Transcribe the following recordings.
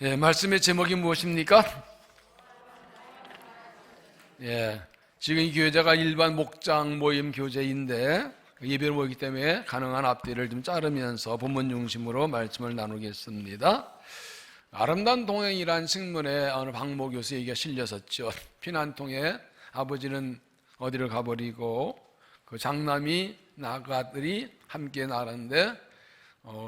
말씀의 제목이 무엇입니까? 지금 이 교제가 일반 목장 모임 교제인데 예배를 모이기 때문에 가능한 앞뒤를 좀 자르면서 본문 중심으로 말씀을 나누겠습니다. 아름다운 동행이란 식문에 어느 박모 교수 얘기가 실렸었죠. 피난통에 아버지는 어디를 가버리고 그 장남이 나가들이 함께 나가는데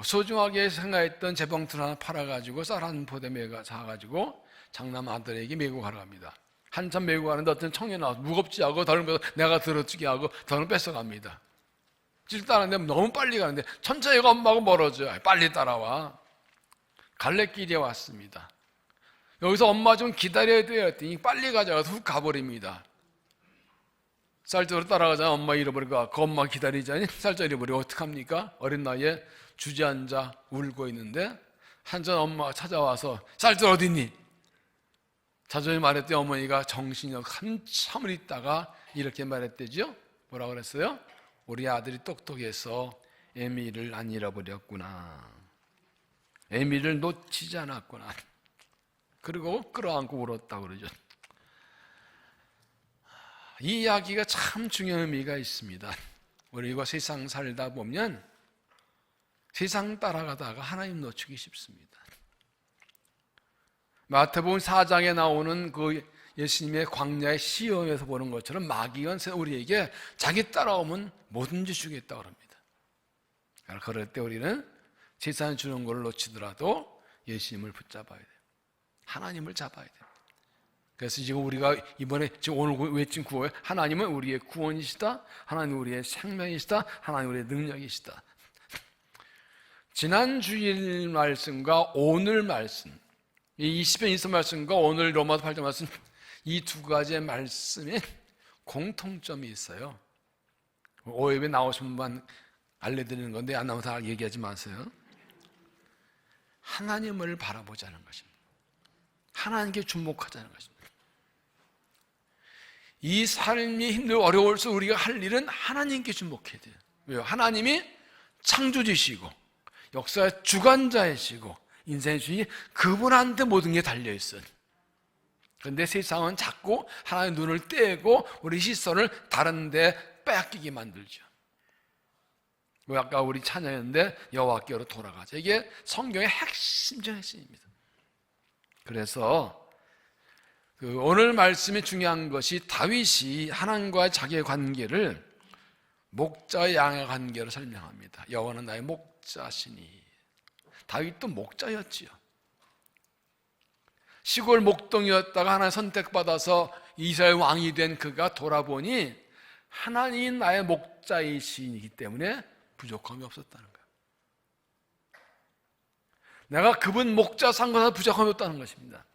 소중하게 생각했던 재봉틀 하나 팔아가지고 쌀 한 포대 사가지고 장남 아들에게 메고 가러 갑니다. 한참 메고 가는데 어떤 청년이 나와서 무겁지 하고 더는 내가 들어주게 하고 더는 뺏어갑니다. 따라가는데 너무 빨리 가는데 천천히 가 엄마하고 멀어져요. 빨리 따라와. 갈래길에 왔습니다. 여기서 엄마 좀 기다려야 돼요 했더니 빨리 가자고 훅 가버립니다. 쌀자루 따라가자 엄마 잃어버리고 그 엄마 기다리자니 쌀자루 잃어버리고 어떡합니까? 어린 나이에 주저앉아 울고 있는데 한전 엄마가 찾아와서 쌀자루 어디 있니? 자존히 말했더니 어머니가 정신이 한참을 있다가 이렇게 말했대죠. 뭐라고 그랬어요? 우리 아들이 똑똑해서 에미를 안 잃어버렸구나. 에미를 놓치지 않았구나. 그리고 끌어안고 울었다고 그러죠. 이 이야기가 참 중요한 의미가 있습니다. 우리가 세상 살다 보면 세상 따라가다가 하나님 놓치기 쉽습니다. 마태복음 4장에 나오는 그 예수님의 광야의 시험에서 보는 것처럼 마귀가 우리에게 자기 따라오면 뭐든지 주겠다고 합니다. 그럴 때 우리는 세상이 주는 걸 놓치더라도 예수님을 붙잡아야 돼요. 하나님을 잡아야 돼요. 그래서 지금 우리가 이번에 지금 오늘 외친 구호에 하나님은 우리의 구원이시다. 하나님은 우리의 생명이시다. 하나님은 우리의 능력이시다. 지난 주일 말씀과 오늘 말씀, 이 20편 20편 말씀과 오늘 로마서 8장 말씀, 이 두 가지의 말씀에 공통점이 있어요. 오해에 나오신 분만 알려드리는 건데 안 나오면 다 얘기하지 마세요. 하나님을 바라보자는 것입니다. 하나님께 주목하자는 것입니다. 이 삶이 힘들고 어려울수록 우리가 할 일은 하나님께 주목해야 돼요. 왜요? 하나님이 창조주시고 역사의 주관자이시고 인생의 주인이 그분한테 모든 게 달려있어요. 그런데 세상은 자꾸 하나님의 눈을 떼고 우리 시선을 다른 데 빼앗기게 만들죠. 아까 우리 찬양했는데 여호와께로 돌아가자. 이게 성경의 핵심 중 핵심입니다. 그래서 오늘 말씀이 중요한 것이 다윗이 하나님과 자기의 관계를 목자와 양의 관계로 설명합니다. 여호와는 나의 목자시니. 다윗도 목자였지요. 시골 목동이었다가 하나님 선택받아서 이스라엘 왕이 된 그가 돌아보니 하나님이 나의 목자이시기 때문에 부족함이 없었다는 거예요. 내가 그분 목자 삼고서 부족함이 없다는 것입니다.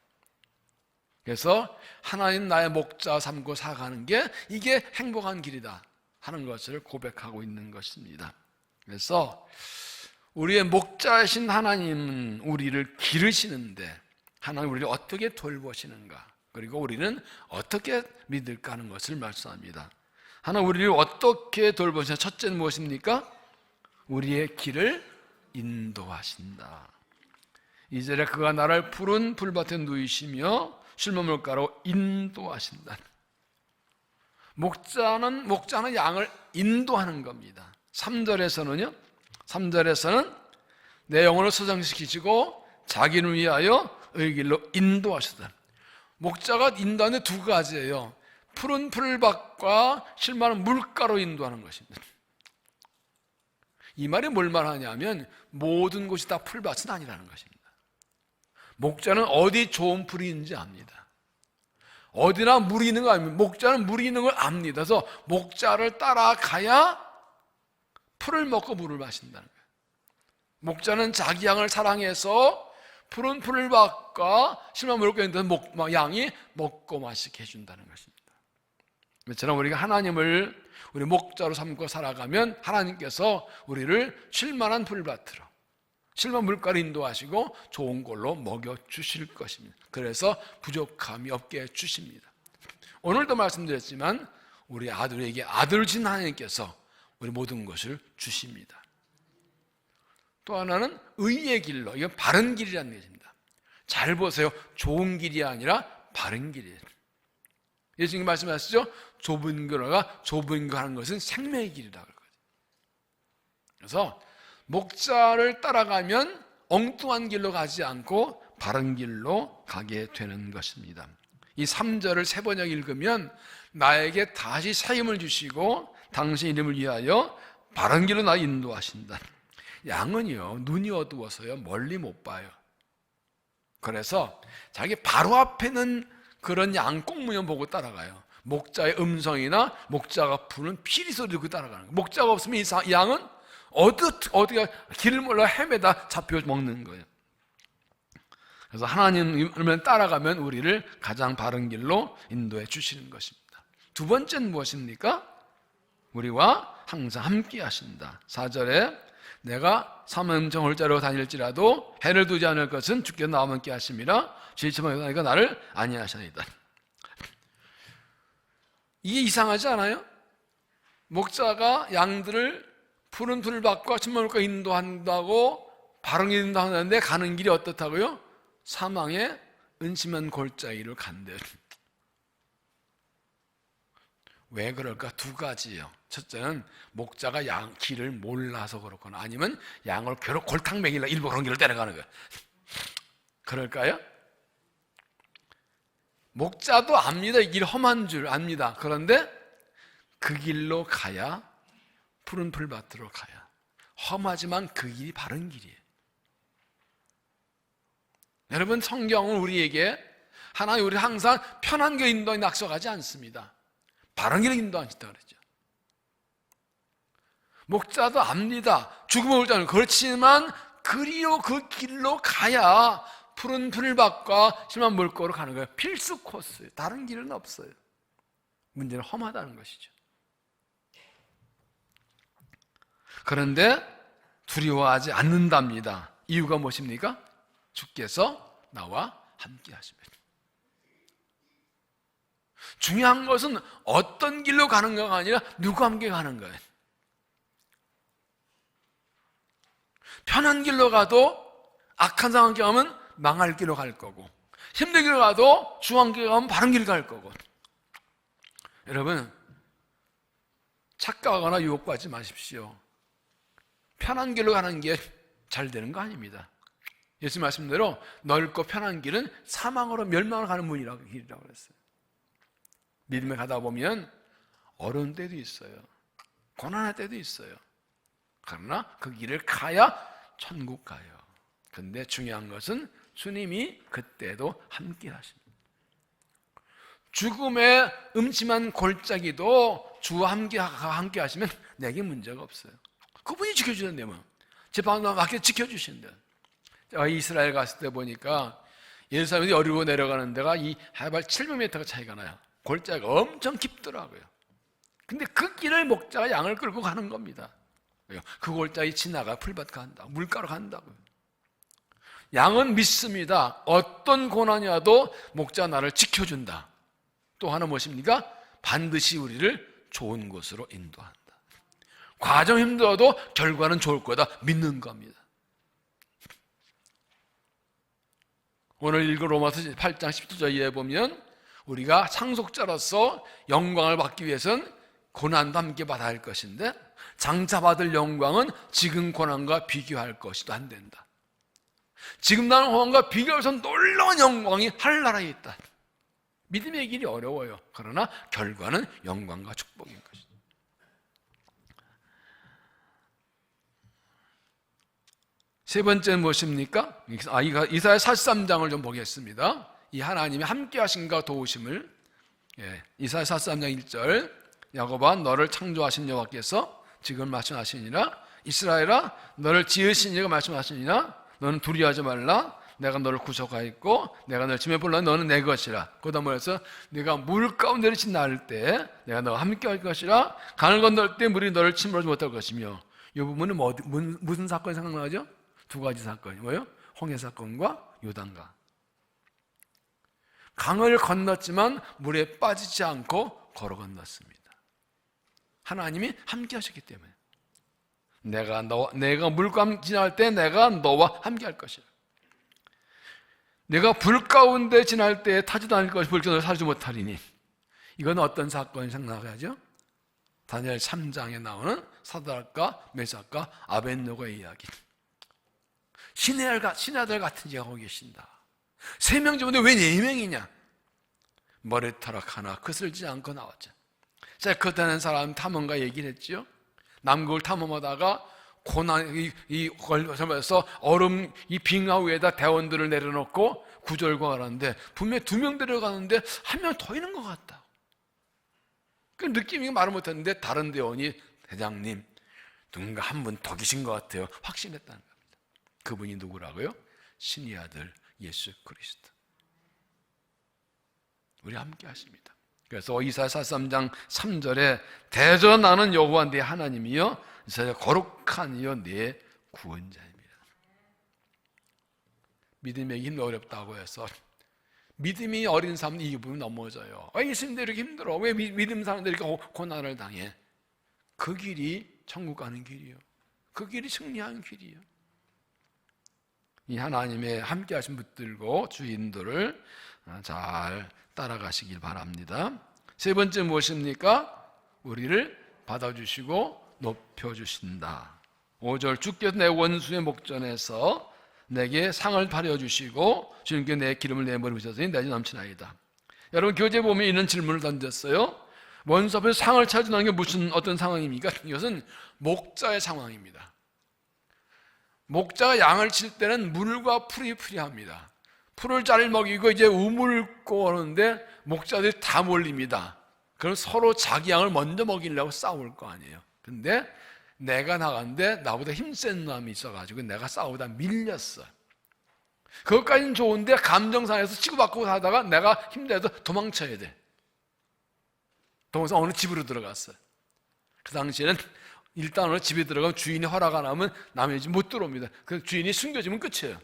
그래서 하나님 나의 목자 삼고 살아가는 게 이게 행복한 길이다 하는 것을 고백하고 있는 것입니다. 그래서 우리의 목자이신 하나님은 우리를 기르시는데 하나님 우리를 어떻게 돌보시는가, 그리고 우리는 어떻게 믿을까 하는 것을 말씀합니다. 하나님 우리를 어떻게 돌보시는가? 첫째는 무엇입니까? 우리의 길을 인도하신다. 2절에 그가 나를 푸른 풀밭에 누이시며 쉴만한 물가로 인도하신다. 목자는 양을 인도하는 겁니다. 3절에서는요, 3절에서는 내 영혼을 소장시키시고 자기를 위하여 의 길로 인도하시다. 목자가 인도하는 두 가지예요. 푸른 풀밭과 쉴만한 물가로 인도하는 것입니다. 이 말이 뭘 말하냐면 모든 곳이 다 풀밭은 아니라는 것입니다. 목자는 어디 좋은 풀이 있는지 압니다. 어디나 물이 있는 거 아닙니다. 목자는 물이 있는 걸 압니다. 그래서 목자를 따라가야 풀을 먹고 물을 마신다는 거예요. 목자는 자기 양을 사랑해서 푸른 풀밭과 쉴만한 물가 있는 양이 먹고 마시게 해준다는 것입니다. 이처럼 우리가 하나님을 우리 목자로 삼고 살아가면 하나님께서 우리를 쉴만한 풀밭으로, 쉴만한 물가로 인도하시고 좋은 걸로 먹여주실 것입니다. 그래서 부족함이 없게 해주십니다. 오늘도 말씀드렸지만 우리 아들에게 아들을 진 하나님께서 우리 모든 것을 주십니다. 또 하나는 의의 길로, 이건 바른 길이라는 것입니다. 잘 보세요. 좋은 길이 아니라 바른 길이에요. 예수님 말씀하시죠? 좁은 길로가 좁은 거 하는 것은 생명의 길이라고 그러거든요. 그래서 목자를 따라가면 엉뚱한 길로 가지 않고 바른 길로 가게 되는 것입니다. 이 3절을 3번역 읽으면 나에게 다시 사임을 주시고 당신 이름을 위하여 바른 길로 나 인도하신다. 양은요, 눈이 어두워서요 멀리 못 봐요. 그래서 자기 바로 앞에 있는 그런 양 꽁무니만 보고 따라가요. 목자의 음성이나 목자가 부는 피리 소리 듣고 따라가는 거예요. 목자가 없으면 이 양은 어디가 길을 몰라 헤매다 잡혀 먹는 거예요. 그래서 하나님을 따라가면 우리를 가장 바른 길로 인도해 주시는 것입니다. 두 번째는 무엇입니까? 우리와 항상 함께 하신다. 4절에 내가 삼음정 홀자로 다닐지라도 해를 두지 않을 것은 주께서 나와 함께 하심이라 지혜치만 하니까 나를 아니하시나이다. 이게 이상하지 않아요? 목자가 양들을 푸른 풀밭과 신물과 인도한다고 바른 길 인도하는데 가는 길이 어떻다고요? 사망의 은심한 골짜기를 간대요. 왜 그럴까? 두 가지예요. 첫째는 목자가 양 길을 몰라서 그렇거나 아니면 양을 괴롭 골탕 먹이려 일부러 그런 길을 따라가는 거예요. 그럴까요? 목자도 압니다. 이 길 험한 줄 압니다. 그런데 그 길로 가야 푸른 풀밭으로 가야 험하지만 그 길이 바른 길이에요. 여러분, 성경은 우리에게 하나님 우리 항상 편한 길 인도에 낙서하지 않습니다. 바른 길을 인도하신다 그랬죠. 목자도 압니다. 죽음을 올자는 그렇지만 그리로 그 길로 가야 푸른 풀밭과 심한 물가로 가는 거예요. 필수 코스. 다른 길은 없어요. 문제는 험하다는 것이죠. 그런데 두려워하지 않는답니다. 이유가 무엇입니까? 주께서 나와 함께 하십니다. 중요한 것은 어떤 길로 가는가가 아니라 누구와 함께 가는 거예요. 편한 길로 가도 악한 상황 경험은 망할 길로 갈 거고, 힘든 길로 가도 중한 길로 가면 바른 길 갈 거고. 여러분, 착각하거나 유혹받지 마십시오. 편한 길로 가는 게 잘 되는 거 아닙니다. 예수 말씀대로 넓고 편한 길은 사망으로 멸망을 가는 길이라고 그랬어요. 믿음에 가다 보면 어려운 때도 있어요. 고난할 때도 있어요. 그러나 그 길을 가야 천국 가요. 근데 중요한 것은 주님이 그때도 함께 하십니다. 죽음의 음침한 골짜기도 주와 함께 하시면 내게 문제가 없어요. 그분이 지켜주는데 뭐. 제 방도 맞게 지켜주신다. 제가 이스라엘 갔을 때 보니까 예루살렘이 어리고 내려가는 데가 이 해발 700m가 차이가 나요. 골짜기가 엄청 깊더라고요. 근데 그 길을 목자가 양을 끌고 가는 겁니다. 그 골짜기 지나가 풀밭 간다고, 물가로 간다고요. 양은 믿습니다. 어떤 고난이 와도 목자가 나를 지켜준다. 또 하나 무엇입니까? 반드시 우리를 좋은 곳으로 인도한다. 과정 힘들어도 결과는 좋을 거다 믿는 겁니다. 오늘 읽은 로마서 8장 10절에 보면 우리가 상속자로서 영광을 받기 위해서는 고난도 함께 받아야 할 것인데 장차 받을 영광은 지금 고난과 비교할 것이도 안 된다. 지금 나는 고난과 비교해서 놀라운 영광이 하늘나라에 있다. 믿음의 길이 어려워요. 그러나 결과는 영광과 축복인 것이다. 세 번째는 무엇입니까? 이사야 43장을 좀 보겠습니다. 이 하나님이 함께 하신가 도우심을, 이사야 43장 1절, 야곱아 너를 창조하신 여호와께서 지금 말씀하시니라. 이스라엘아 너를 지으신 이가 말씀하시니라. 너는 두려워하지 말라. 내가 너를 구속하였고 내가 너를 짐에 불러 너는 내 것이라. 그다음 뭐래서 내가 물 가운데를 지나갈 때 내가 너와 함께 할 것이라. 강을 건널 때 물이 너를 침몰하지 못할 것이며. 이 부분은 무슨 사건이 생각나죠? 두 가지 사건이 뭐예요? 홍해 사건과 요단강. 강을 건넜지만 물에 빠지지 않고 걸어 건넜습니다. 하나님이 함께 하셨기 때문에. 내가 물과 지나갈 때 내가 너와 함께 할 것이라. 내가 불 가운데 지날 때에 타지도 않을 것이 불켜도 살지 못하리니. 이건 어떤 사건이 생각나죠? 다니엘 3장에 나오는 사드락과 메삭과 아벳노고의 이야기. 신의 아들 같은 자가 거기 계신다. 3명 중에 왜 4명이냐? 머리털락 하나 그슬지 않고 나왔죠. 세크되는 사람 탐험가 얘기를 했죠. 남극을 탐험하다가 고난이 걸려서 얼음 이 빙하 위에다 대원들을 내려놓고 구절구하는데 분명히 2명 데려가는데 1명 더 있는 것 같다. 그 느낌이 말을 못했는데 다른 대원이 대장님 누군가 한 분 더 계신 것 같아요. 확신했다는 겁니다. 그분이 누구라고요? 신의 아들 예수 그리스도. 우리 함께 하십니다. 그래서 이사야 43장 3절에 대저 나는 여호와 네 하나님이여 거룩한 이여 네 구원자입니다. 믿음이 힘이 어렵다고 해서 믿음이 어린 사람은 이 부분이 넘어져요. 왜 예수님들 이렇게 힘들어? 왜 믿음 사람들이 이렇게 고난을 당해? 그 길이 천국 가는 길이요. 그 길이 승리하는 길이요. 이 하나님의 함께 하신 붙들고 주인들을 잘 따라가시길 바랍니다. 3번째 무엇입니까? 우리를 받아주시고 높여주신다. 5절 주께서 내 원수의 목전에서 내게 상을 파려주시고 주님께 내 기름을 내 머리에 부으셨으니 내지 넘치나이다. 여러분 교재 보면 이런 질문을 던졌어요. 원수 앞에서 상을 차지하는 게 무슨 어떤 상황입니까? 이것은 목자의 상황입니다. 목자가 양을 칠 때는 물과 풀이 필요합니다. 풀을 잘 먹이고 이제 우물고 오는데 목자들이 다 몰립니다. 그럼 서로 자기 양을 먼저 먹이려고 싸울 거 아니에요. 근데 내가 나갔는데 나보다 힘센 놈이 있어가지고 내가 싸우다 밀렸어. 그것까지는 좋은데 감정상에서 치고받고 하다가 내가 힘들어서 도망쳐야 돼. 도망쳐 어느 집으로 들어갔어. 그 당시에는 일단 어느 집에 들어가면 주인이 허락 안 하면 남의 집 못 들어옵니다. 그 주인이 숨겨지면 끝이에요.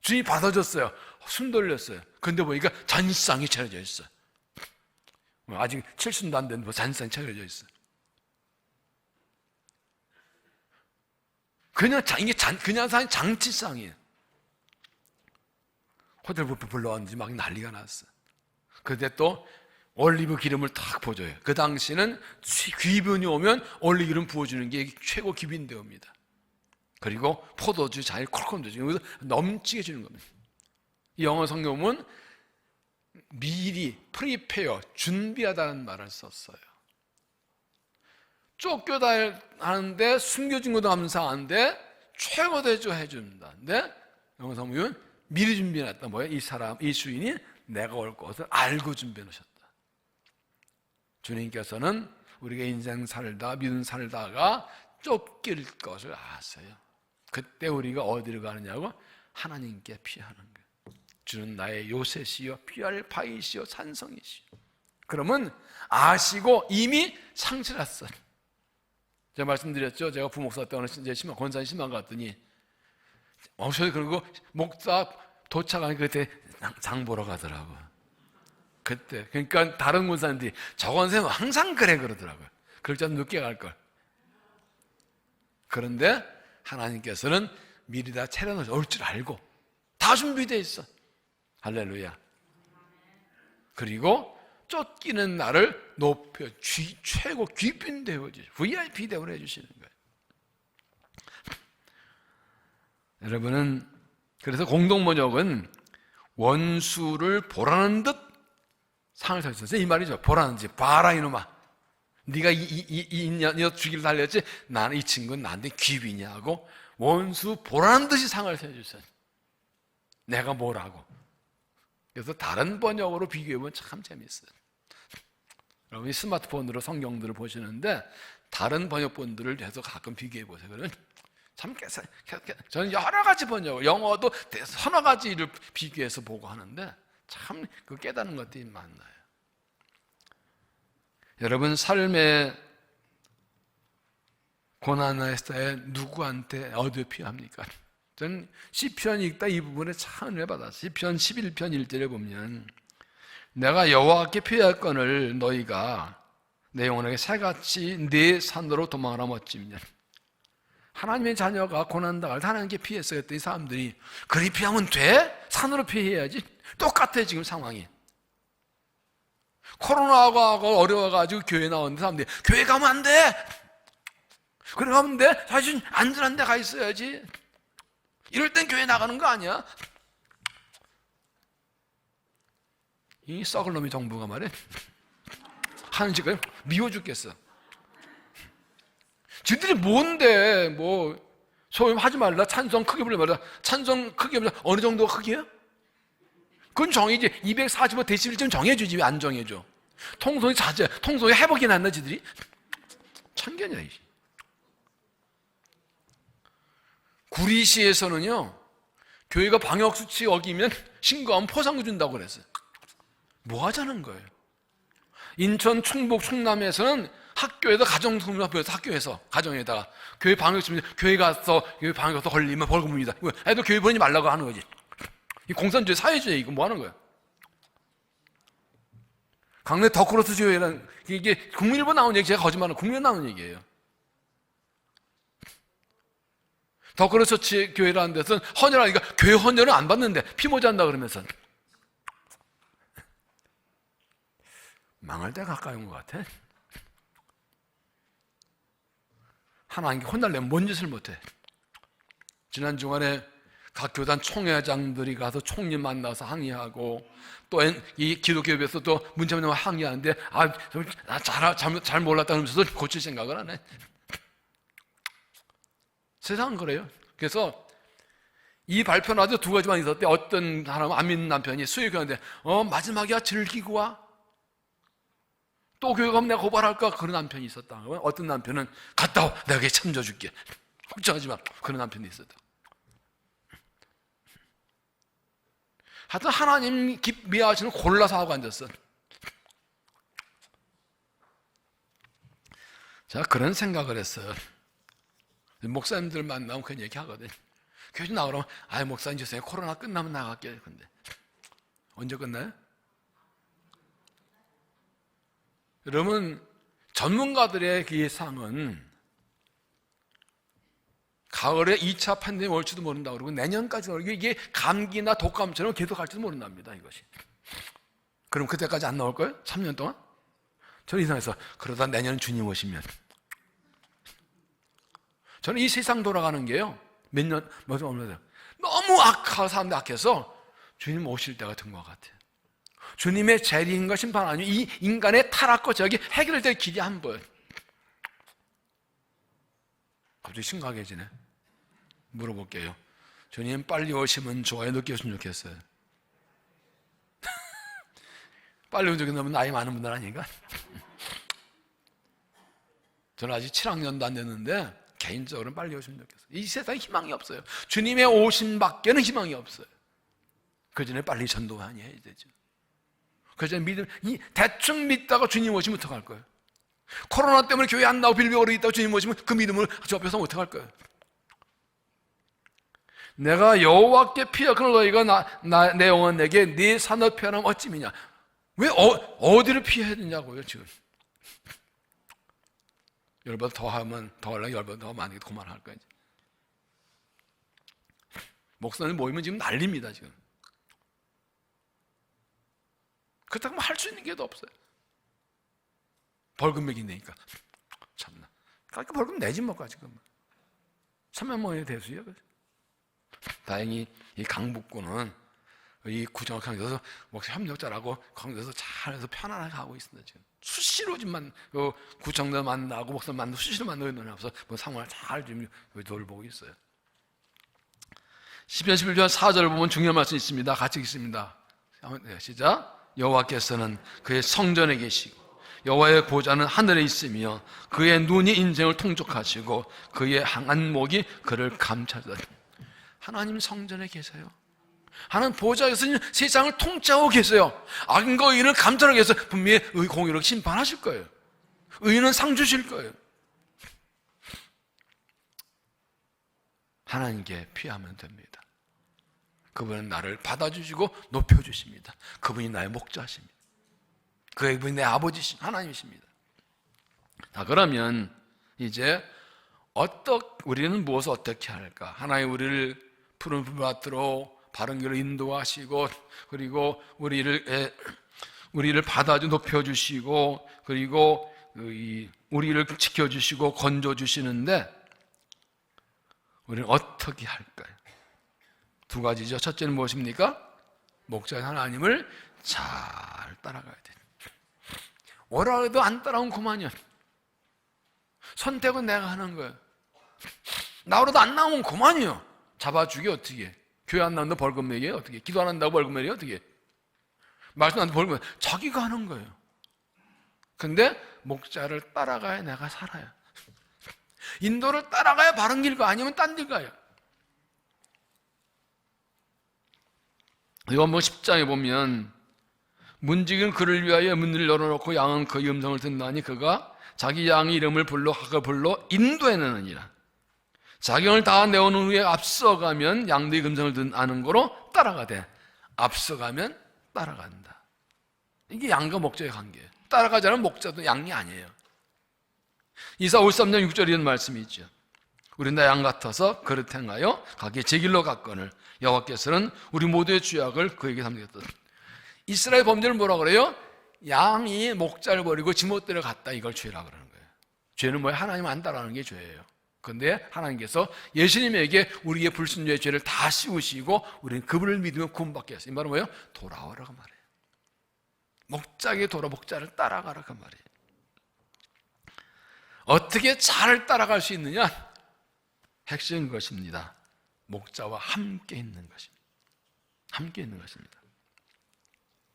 주인이 받아줬어요. 숨 돌렸어요. 근데 보니까 잔상이 차려져 있어. 아직 7순도 안 된 잔상이 차려져 있어. 이게 그냥 산 장치상이에요. 호텔 뷔페 불러왔는지 막 난리가 났어. 그때 또 올리브 기름을 탁 부어줘요. 그 당시는 귀빈이 오면 올리브 기름 부어주는 게 최고 귀빈대우입니다. 그리고 포도주 잘 콜콜 주고 넘치게 주는 겁니다. 이 영어 성경은 미리 프리페어 준비하다는 말을 썼어요. 쫓겨다 하는데 숨겨진 것도 감사한데 최고 대조 해준다. 근데 영어 성경은 미리 준비해놨다. 뭐예요? 이 주인이 내가 올 것을 알고 준비해 놓으셨다. 주님께서는 우리가 인생 살다 믿음 살다가 쫓길 것을 아세요. 그때 우리가 어디로 가느냐고? 하나님께 피하는 거예요. 주는 나의 요새시요 피할 바위시요 산성이시요. 그러면 아시고 이미 상실했어요. 제가 말씀드렸죠. 제가 부목사 때 어느 권사님 심한 갔더니 그리고 목사 도착하니 그때 장 보러 가더라고. 그때 그러니까 다른 권사님들이 저 권사님은 항상 그러더라고요. 그럴 때 늦게 갈걸. 그런데 하나님께서는 미리 다 차려놓으셔 올 줄 알고 다 준비되어 있어. 할렐루야. 그리고 쫓기는 나를 높여 최고 귀빈 대우해주시고 VIP 대우를 해주시는 거예요. 여러분은 그래서 공동번역은 원수를 보라는 듯 상을 사주셨어요. 이 말이죠. 보라는 듯 봐라 이놈아. 네가 이 죽이를 달렸지 나는 이 친구는 나한테 귀빈이야 하고 원수 보라는 듯이 상을 세주셨어요. 내가 뭐라고. 그래서 다른 번역으로 비교해보면 참 재밌어요. 여러분이 스마트폰으로 성경들을 보시는데 다른 번역본들을 해서 가끔 비교해보세요. 그러면 참 저는 여러 가지 번역, 영어도 서너 가지를 비교해서 보고 하는데 참 그 깨닫는 것들이 많나요. 여러분 삶의 고난에서 누구한테 어디에 필요합니까? 저는 시편 읽다 이 부분에 참 은혜 받았어요. 시편 11편 1절에 보면 내가 여호와께 피할 건을 너희가 내 영혼에게 새같이 네 산으로 도망하라 멋지면 하나님의 자녀가 고난당할 때 하나님께 피했어요. 그랬더니 사람들이 그리 피하면 돼? 산으로 피해야지. 똑같아 지금 상황이. 코로나가 어려워가지고 교회 나오는데 사람들이 교회 가면 안 돼. 그래 가면 돼. 사실 안전한 데 가 있어야지. 이럴 땐 교회 나가는 거 아니야? 이 썩을 놈의 정부가 말이야. 하는 짓을 미워 죽겠어. 지들이 뭔데 뭐 소위 하지 말라, 찬송 크게 부르지 말라. 찬송 크게 부르자. 어느 정도가 크기야? 그건 정해지. 245데시벨쯤 정해주지. 왜 안 정해줘? 통성이 자제, 통성이 회복이 났나 지들이? 천견이야. 구리시에서는요, 교회가 방역수칙 어기면 신고하면 포상금 준다고 그랬어요. 뭐 하자는 거예요? 인천, 충북, 충남에서는 학교에서 가정통합 보여서 학교에서 가정에다가 교회 방역수칙, 교회 가서 걸리면 벌금입니다. 애들 교회 보내지 말라고 하는 거지. 이 공산주의, 사회주의 이거 뭐 하는 거야? 강내 더크로스 교회는 이게 국민일보 나온 얘기, 제가 거짓말은 국민일보 나온 얘기예요. 더크로스 교회라는 데서는 헌혈하니까 교회 헌혈은 안 받는데 피 모자란다 그러면서 망할 때 가까이 온 것 같아. 하나님께 혼날려면 뭔 짓을 못해. 지난 주간에 각 교단 총회장들이 가서 총리 만나서 항의하고 또 이 기독교협에서 또 문자문자 항의하는데 잘 몰랐다 그러면서 고칠 생각을 안 해. 세상은 그래요. 그래서 이 발표 나도 두 가지만 있었대. 어떤 사람은 안 믿는 남편이 수요 교회인데 마지막이야 즐기고 와. 또 교회 가면 내가 고발할까? 그런 남편이 있었다. 어떤 남편은 갔다 와. 내가 참져줄게. 걱정하지 마. 그런 남편이 있었다. 하여튼 하나님 미워하시는 골라서 하고 앉았어. 제가 그런 생각을 했어요. 목사님들 만나면 그런 얘기 하거든. 교회 좀 나오라면, 목사님 주세요. 코로나 끝나면 나갈게요. 근데 언제 끝나요? 여러분, 전문가들의 예상은 가을에 2차 팬데믹 올지도 모른다고 그러고 내년까지 이게 감기나 독감처럼 계속 갈지도 모른답니다. 이것이. 그럼 그때까지 안 나올 거예요? 3년 동안? 저는 이상해서 그러다 내년 주님 오시면 저는 이 세상 돌아가는 게요, 몇 년, 너무 사람들 악해서 주님 오실 때가 된 것 같아요. 주님의 재림과 심판 아니면 이 인간의 타락과 저기 해결될 길이 한 번. 갑자기 심각해지네. 물어볼게요. 주님 빨리 오시면 좋아요. 늦게 오시면 좋겠어요. 빨리 오면 좋겠는 나이 많은 분들 아닌가? 저는 아직 7학년도 안 됐는데 개인적으로는 빨리 오시면 좋겠어요. 이 세상에 희망이 없어요. 주님의 오심밖에는 희망이 없어요. 그 전에 빨리 전도하니 해야 되죠. 그 전에 대충 믿다가 주님 오시면 어떡할 거예요? 코로나 때문에 교회 안 나오고 빌비거리고 있다가 주님 오시면 그 믿음을 저 앞에서 어떡할 거예요? 내가 여호와께 피하거늘 너희가 내 영혼 내게 네 산업 피하면 어찌미냐? 왜 어디를 피해야 되냐고요 지금? 열보다 더 하면 더 하려고 열보다 더 많이 그만할 거야. 목사님 모이면 지금 난립니다 지금. 그렇다고 할 수 있는 게 더 없어요. 벌금 매긴다니까. 참나. 그러니까 벌금 내지 뭐까 지금. 3만 원의 대수야. 다행히 이 강북구는 이 구청을 강조해서 목사 협력자라고 강조해서 잘해서 편안하게 하고 있습니다 지금. 수시로 지만 구청도 만나고 목사 만나고 수시로 만나고 있는 없어. 뭐 상황을 잘 좀 돌보고 있어요. 시편 11편 4절을 보면 중요한 말씀이 있습니다. 같이 읽습니다. 시작. 여호와께서는 그의 성전에 계시고 여호와의 보좌는 하늘에 있으며 그의 눈이 인생을 통촉하시고 그의 항한 목이 그를 감찰하다. 하나님 성전에 계세요. 하나님 보좌에서 세상을 통치하고 계세요. 악인과 의인을 감찰하고 계세요. 분명히 공의로 심판하실 거예요. 의인은 상 주실 거예요. 하나님께 피하면 됩니다. 그분은 나를 받아주시고 높여주십니다. 그분이 나의 목자십니다. 그분이 내 아버지십니다. 하나님이십니다. 자, 그러면 이제 우리는 무엇을 어떻게 할까? 하나님 우리를 푸른 밭으로 바른 길로 인도하시고, 그리고 우리를 받아주 높여주시고, 그리고 우리를 지켜주시고 건져주시는데 우리는 어떻게 할까요? 두 가지죠. 첫째는 무엇입니까? 목자 하나님을 잘 따라가야 돼. 뭐라 해도 안 따라오면 그만이야. 선택은 내가 하는 거예요. 나오라도 안 나오면 그만이요. 잡아주기 어떻게? 교회 안 나온다 벌금 내기 어떻게? 기도 안 한다고 벌금 내기 어떻게? 말씀 안 한다고 벌금 내기 자기가 하는 거예요. 근데 목자를 따라가야 내가 살아요. 인도를 따라가야 바른 길 가, 아니면 딴 길 가요. 요한복음 10장에 보면 문지기는 그를 위하여 문을 열어놓고 양은 그의 음성을 듣나니 그가 자기 양의 이름을 불러 인도해내느니라. 자경을 다 내어놓은 후에 앞서가면 양들의 음성을 아는 거로 따라가되, 앞서가면 따라간다. 이게 양과 목자의 관계예요. 따라가지 않으면 목자도 양이 아니에요. 이사 53장 6절에 이런 말씀이 있죠. 우리는 다 양 같아서 그릇 행하여 각기 제 길로 갔거늘 여호와께서는 우리 모두의 죄악을 그에게 삼겠다. 이스라엘 범죄를 뭐라 그래요? 양이 목자를 버리고 지멋대로 갔다, 이걸 죄라 그러는 거예요. 죄는 뭐예요? 하나님 안 따라가는 게 죄예요. 그런데 하나님께서 예수님에게 우리의 불순종의 죄를 다 씌우시고 우리는 그분을 믿으면 구원받게 했어요. 이 말은 뭐예요? 돌아오라고 말해요. 목자에게 목자를 따라가라고 말이에요. 어떻게 잘 따라갈 수 있느냐? 핵심인 것입니다. 목자와 함께 있는 것입니다. 함께 있는 것입니다.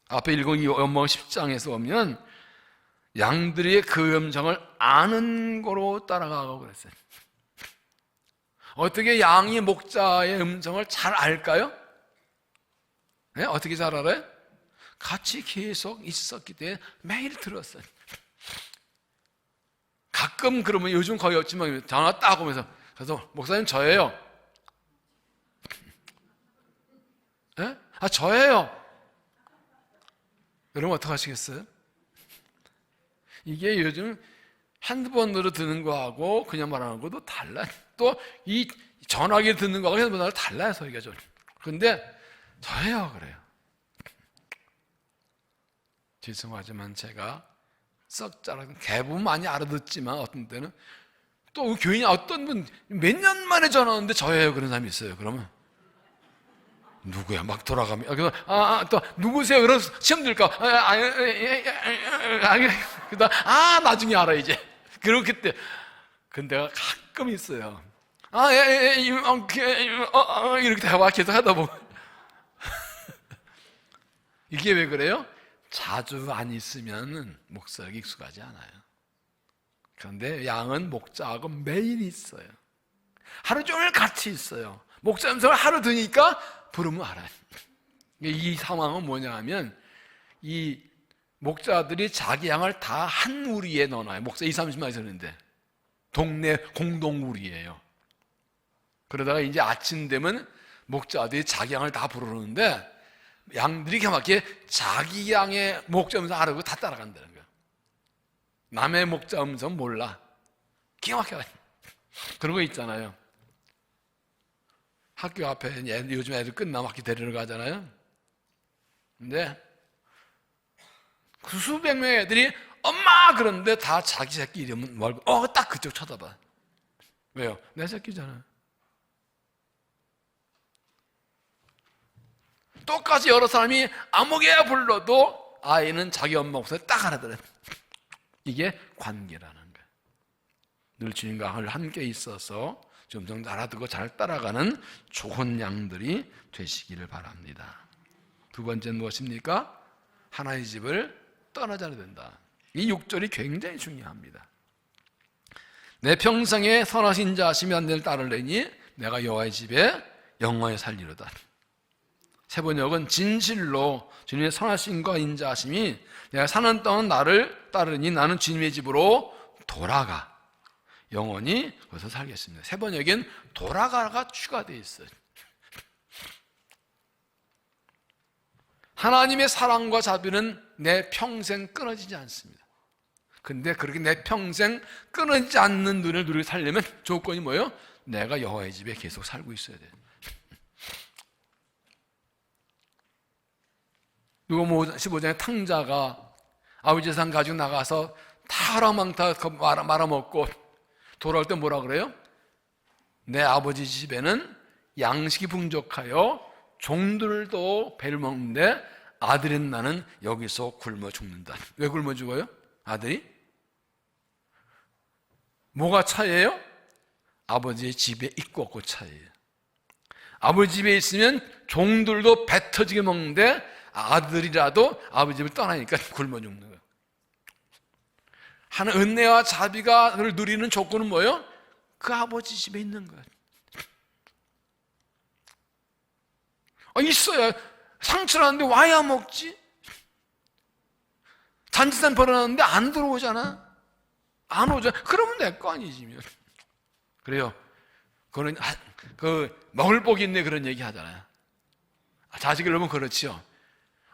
앞에 읽은 이 요한복음 10장에서 보면 양들이 그 음성을 아는 거로 따라가고 그랬어요. 어떻게 양이 목자의 음성을 잘 알까요? 네? 어떻게 잘 알아요? 같이 계속 있었기 때문에 매일 들었어요. 가끔 그러면 요즘 거의 없지만 전화 딱 오면서, 그래서 목사님 저예요. 네? 아 저예요. 여러분 어떡하시겠어요? 이게 요즘 핸드폰으로 듣는 거하고 그냥 말하는 것도 달라요. 또 이 전화기 듣는 거하고 핸드폰으로 달라요, 소리가 좀. 그런데 저예요 그래요. 죄송하지만 제가 썩 잘하는 대부분 많이 알아듣지만 어떤 때는 또 교인이 어떤 분 몇 년 만에 전화 오는데 저예요 그런 사람이 있어요. 그러면 누구야? 막 돌아가면 또 누구세요? 그런 시험 들까? 그다 나중에 알아 이제. 그렇기 때 근데 내가 가끔 있어요. 이렇게 대화 계속 하다 보면 이게 왜 그래요? 자주 안 있으면 목사에게 익숙하지 않아요. 그런데 양은 목자하고 매일 있어요. 하루 종일 같이 있어요. 목자 음성을 하루 듣니까 부르면 알아요. 이 상황은 뭐냐 하면 이 목자들이 자기 양을 다 한 우리에 넣어놔요. 목사 20-30마리 있었는데 동네 공동 우리예요. 그러다가 이제 아침 되면 목자들이 자기 양을 다 부르는데 양들이 가맣게 자기 양의 목자 음성 알아보고 다 따라간다는 거예요. 남의 목자 음성 몰라. 기가 막혀. 그런 거 있잖아요. 학교 앞에 요즘 애들 끝나면 학교 데리러 가잖아요. 근데 그 수백 명의 애들이 엄마 그러는데 다 자기 새끼 이름은 말고 딱 그쪽 쳐다봐. 왜요? 내 새끼잖아. 똑같이 여러 사람이 아무개야 불러도 아이는 자기 엄마 목소리 딱 알아들어요. 이게 관계라는 거예요. 늘 주님과 함께 있어서 점점 알아듣고 잘 따라가는 좋은 양들이 되시기를 바랍니다. 두 번째는 무엇입니까? 하나님의 집을 떠나지 않아야 된다. 이 6절이 굉장히 중요합니다. 내 평생에 선하신 자 하시면 안 될 따르려니 내가 여호와의 집에 영원히 살리로다. 세 번역은 진실로 주님의 선하심과 인자하심이 내가 사는 동안 나를 따르니 나는 주님의 집으로 돌아가 영원히 거기서 살겠습니다. 세 번역엔 돌아가가 추가되어 있어요. 하나님의 사랑과 자비는 내 평생 끊어지지 않습니다. 근데 그렇게 내 평생 끊어지지 않는 눈을 누리고 살려면 조건이 뭐예요? 내가 여호와의 집에 계속 살고 있어야 돼요. 그리고 15장에 탕자가 아버지 재산 가지고 나가서 다 허랑망타 말아먹고 돌아올 때 뭐라 그래요? 내 아버지 집에는 양식이 풍족하여 종들도 배를 먹는데 아들인 나는 여기서 굶어 죽는다. 왜 굶어 죽어요? 아들이? 뭐가 차이예요? 아버지의 집에 있고 없고 차이예요. 아버지 집에 있으면 종들도 배 터지게 먹는데 아들이라도 아버지 집을 떠나니까 굶어 죽는 거예요. 하는 은혜와 자비가 그를 누리는 조건은 뭐예요? 그 아버지 집에 있는 거예요. 있어야 상처를 하는데 와야 먹지. 잔치산 벌어놨는데 안 들어오잖아. 안 오잖아. 그러면 내 거 아니지. 그래요. 그거는 먹을 복이 있네 그런 얘기 하잖아요. 자식을 보면 그렇지요.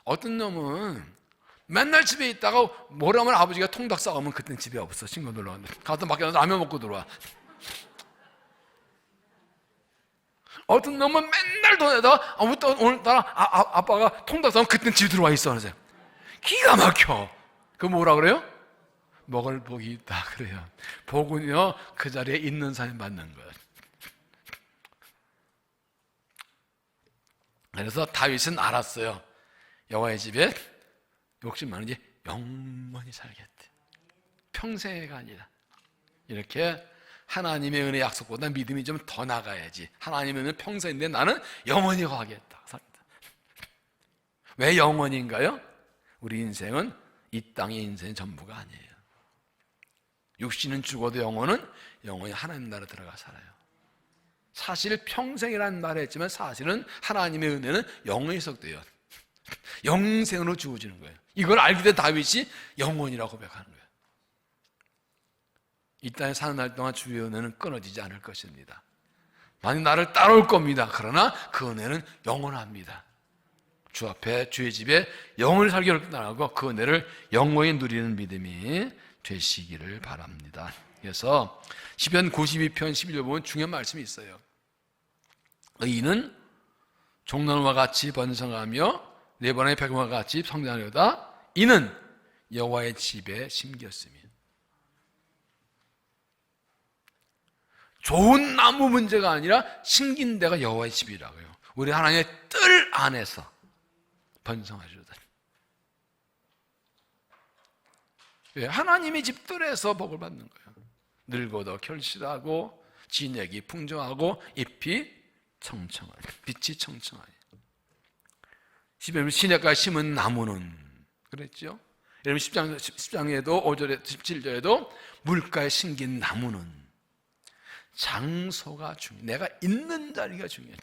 어떤 놈은 맨날 집에 있다가 뭐라면 아버지가 통닭 싸가면 그땐 집에 없어. 친구 놀러 갔는데 가서 밖에 나가서 라면 먹고 들어와. 어떤 놈은 맨날 돈에다가 오늘따라 아빠가 통닭 싸면 그땐 집에 들어와 있어. 그러세요. 기가 막혀. 그 뭐라 그래요? 먹을 복이 있다 그래요. 복은요 그 자리에 있는 사람이 받는 거예요. 그래서 다윗은 알았어요. 여호와의 집에 욕심 많은지 영원히 살겠대. 평생가 아니라 이렇게 하나님의 은혜 약속보다 믿음이 좀 더 나가야지. 하나님의 은혜는 평생인데 나는 영원히 가겠다. 왜 영원인가요? 우리 인생은 이 땅의 인생의 전부가 아니에요. 육신은 죽어도 영혼은 영원히 하나님 나라 들어가 살아요. 사실 평생이라는 말을 했지만 사실은 하나님의 은혜는 영원히 속돼요. 영생으로 주어지는 거예요. 이걸 알게 된 다윗이 영원이라고 고백하는 거예요. 이 땅에 사는 날 동안 주의 은혜는 끊어지지 않을 것입니다. 만약 나를 따라올 겁니다. 그러나 그 은혜는 영원합니다. 주 앞에 주의 집에 영원히 살기를 나가고 그 은혜를 영원히 누리는 믿음이 되시기를 바랍니다. 그래서 시편 92편 11절 보면 중요한 말씀이 있어요. 의인은 종려와 같이 번성하며 레바논의 백향과 같이 성장하려다 이는 여호와의 집에 심겼으며. 좋은 나무 문제가 아니라 심긴 데가 여호와의 집이라고요. 우리 하나님의 뜰 안에서 번성하시다. 하나님의 집들에서 복을 받는 거예요. 늙어도 결실하고 진액이 풍성하고 잎이 청청하니 빛이 청청하니. 시냇가에 심은 나무는 그랬죠. 여러분 10장에도 5절에 17절에도 물가에 심긴 나무는 장소가 중요해. 내가 있는 자리가 중요해.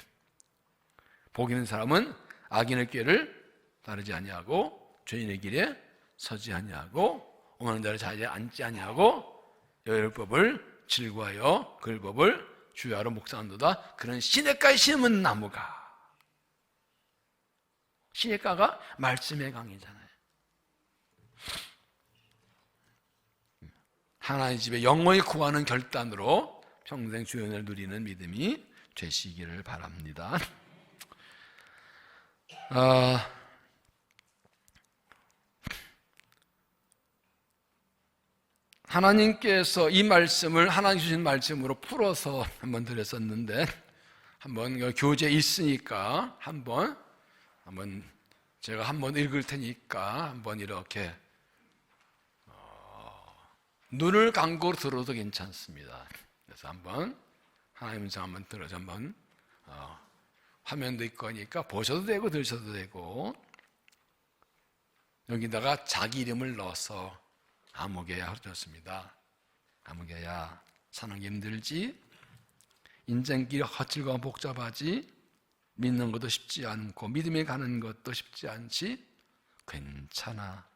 복 있는 사람은 악인의 꾀를 따르지 아니하고 죄인의 길에 서지 아니하고 오만한 자를 자리에 앉지 아니하고 여호와의 법을 즐거워하여 그 법을 주야로 묵상한도다. 그런 시냇가에 심은 나무가, 시냇가가 말씀의 강이잖아요. 하나님의 집에 영원히 구하는 결단으로 평생 주의 은혜를 누리는 믿음이 되시기를 바랍니다. 하나님께서 이 말씀을 하나님 주신 말씀으로 풀어서 한번 드렸었는데 한번 교재에 있으니까 한번 제가 한번 읽을 테니까 한번 이렇게 눈을 감고 들어도 괜찮습니다. 그래서 한번 하나님 음성 한번 들어서 한번 화면도 있고 하니까 보셔도 되고 들으셔도 되고 여기다가 자기 이름을 넣어서 아무개야 좋습니다. 아무개야 사는 게 힘들지, 인생길이 거칠고 복잡하지, 믿는 것도 쉽지 않고 믿음에 가는 것도 쉽지 않지, 괜찮아.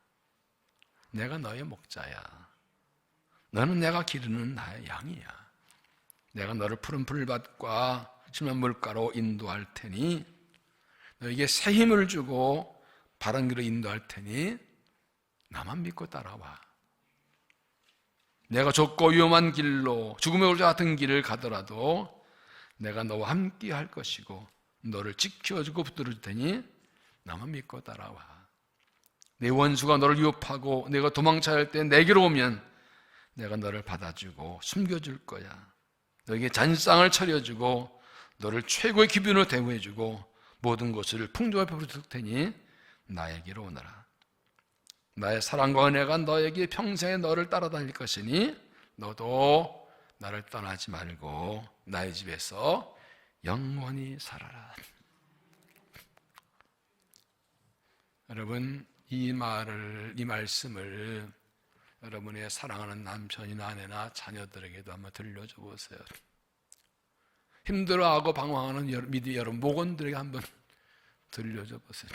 내가 너의 목자야. 너는 내가 기르는 나의 양이야. 내가 너를 푸른 풀밭과 심한 물가로 인도할 테니 너에게 새 힘을 주고 바른 길로 인도할 테니 나만 믿고 따라와. 내가 좁고 위험한 길로 죽음의 골짜 같은 길을 가더라도 내가 너와 함께 할 것이고 너를 지켜주고 붙들어줄 테니 나만 믿고 따라와. 내 원수가 너를 유혹하고 내가 도망쳐야 할 때 내게로 오면 내가 너를 받아주고 숨겨줄 거야. 너에게 잔상을 차려주고 너를 최고의 기준으로 대우해주고 모든 것을 풍족하게 베풀 테니 나에게로 오너라. 나의 사랑과 은혜가 너에게 평생에 너를 따라다닐 것이니 너도 나를 떠나지 말고 나의 집에서 영원히 살아라. 여러분, 이 말씀을 여러분의 사랑하는 남편이나 아내나 자녀들에게도 한번 들려줘 보세요. 힘들어하고 방황하는 미디 여러분 목원들에게 한번 들려줘 보세요.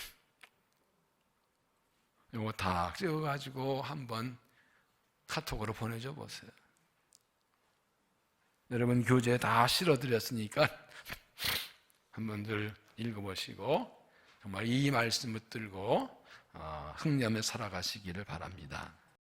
이거 다 찍어가지고 한번 카톡으로 보내줘 보세요. 여러분 교재에 다 실어드렸으니까 한번들 읽어보시고 정말 이 말씀을 들고 흥념에 살아가시기를 바랍니다.